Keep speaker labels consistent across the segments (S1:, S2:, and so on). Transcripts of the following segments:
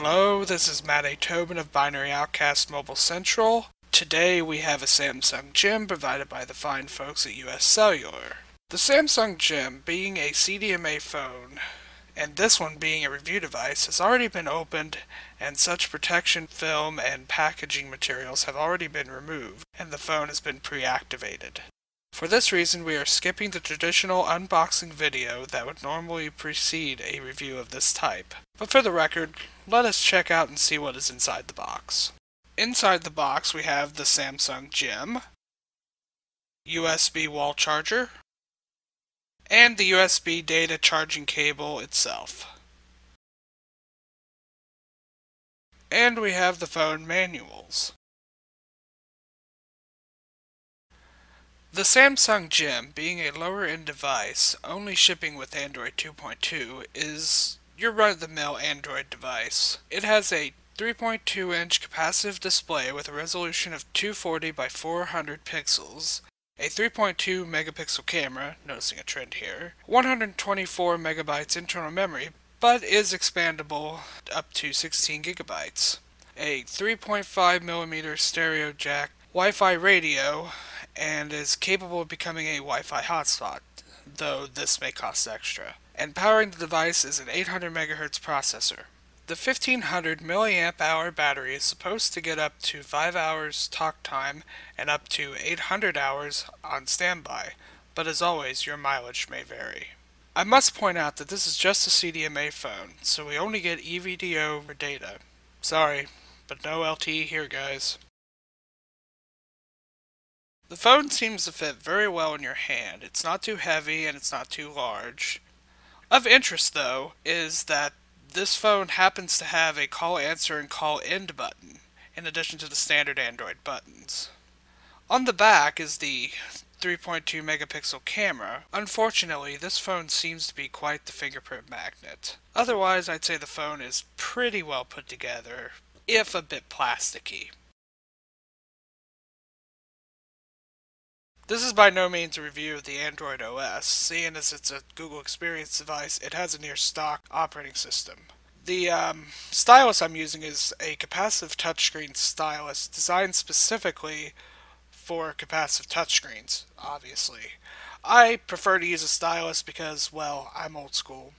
S1: Hello, this is Matt A. Tobin of Binary Outcast Mobile Central. Today we have a Samsung Gem provided by the fine folks at US Cellular. The Samsung Gem, being a CDMA phone, and this one being a review device, has already been opened, and such protection film and packaging materials have already been removed, and the phone has been pre-activated. For this reason, we are skipping the traditional unboxing video that would normally precede a review of this type. But for the record, let us check out and see what is inside the box. Inside the box we have the Samsung Gem, USB wall charger, and the USB data charging cable itself. And we have the phone manuals. The Samsung Gem, being a lower-end device, only shipping with Android 2.2, is your run-of-the-mill Android device. It has a 3.2-inch capacitive display with a resolution of 240 by 400 pixels, a 3.2 megapixel camera, noticing a trend here, 124 megabytes internal memory, but is expandable up to 16 gigabytes, a 3.5mm stereo jack, Wi-Fi radio, and is capable of becoming a Wi-Fi hotspot, though this may cost extra. And powering the device is an 800 MHz processor. The 1500 mAh battery is supposed to get up to 5 hours talk time and up to 800 hours on standby, but as always, your mileage may vary. I must point out that this is just a CDMA phone, so we only get EVDO for data. Sorry, but no LTE here, guys. The phone seems to fit very well in your hand. It's not too heavy and it's not too large. Of interest, though, is that this phone happens to have a call answer and call end button, in addition to the standard Android buttons. On the back is the 3.2 megapixel camera. Unfortunately, this phone seems to be quite the fingerprint magnet. Otherwise, I'd say the phone is pretty well put together, if a bit plasticky. This is by no means a review of the Android OS. Seeing as it's a Google Experience device, it has a near stock operating system. The stylus I'm using is a capacitive touchscreen stylus designed specifically for capacitive touchscreens, obviously. I prefer to use a stylus because, well, I'm old school.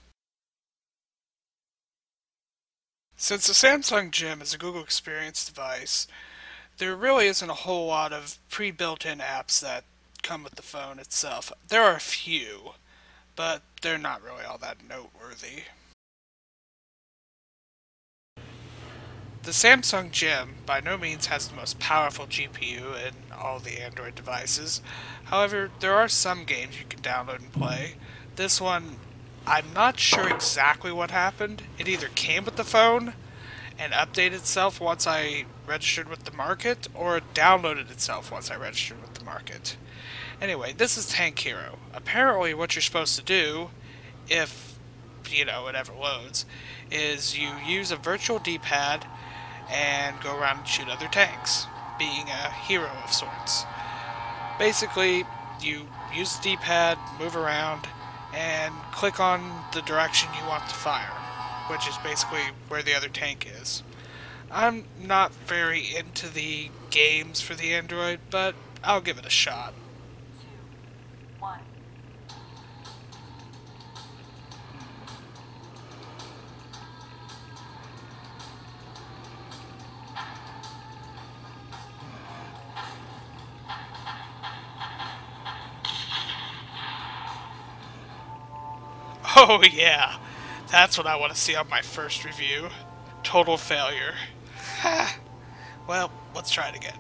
S1: Since the Samsung Gem is a Google Experience device, there really isn't a whole lot of pre-built-in apps that come with the phone itself. There are a few, but they're not really all that noteworthy. The Samsung Gem by no means has the most powerful GPU in all the Android devices. However, there are some games you can download and play. This one, I'm not sure exactly what happened. It either came with the phone and updated itself once I registered with the market, or it downloaded itself once I registered with the market. Anyway, this is Tank Hero. Apparently what you're supposed to do, if, it ever loads, is you use a virtual D-pad and go around and shoot other tanks, being a hero of sorts. Basically, you use the D-pad, move around, and click on the direction you want to fire, which is basically where the other tank is. I'm not very into the games for the Android, but I'll give it a shot.
S2: 2, 1.
S1: Oh yeah, that's what I want to see on my first review. Total failure. Ha! Well, let's try it again.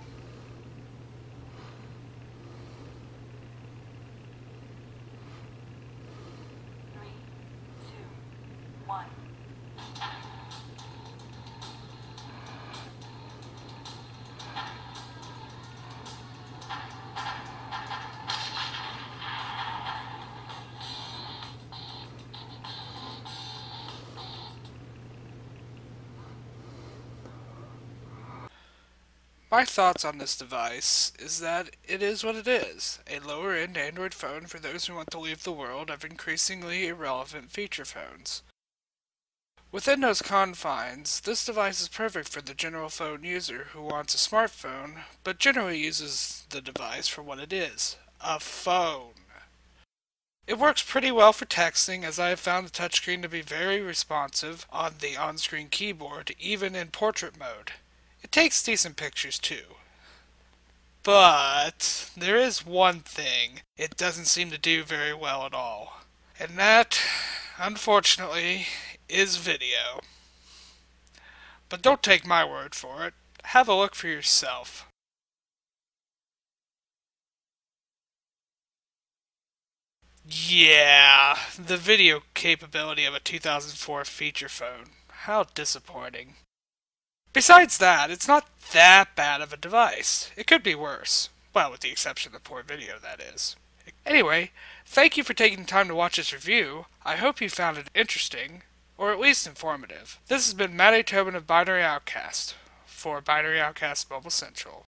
S2: 3, 2, 1.
S1: My thoughts on this device is that it is what it is, a lower-end Android phone for those who want to leave the world of increasingly irrelevant feature phones. Within those confines, this device is perfect for the general phone user who wants a smartphone, but generally uses the device for what it is, a phone. It works pretty well for texting, as I have found the touchscreen to be very responsive on the on-screen keyboard, even in portrait mode. It takes decent pictures too. But there is one thing it doesn't seem to do very well at all. And that, unfortunately, is video. But don't take my word for it. Have a look for yourself. Yeah, the video capability of a 2004 feature phone. How disappointing. Besides that, it's not that bad of a device. It could be worse. Well, with the exception of the poor video, that is. Anyway, thank you for taking the time to watch this review. I hope you found it interesting, or at least informative. This has been Matt A. Tobin of Binary Outcast, for Binary Outcast Mobile Central.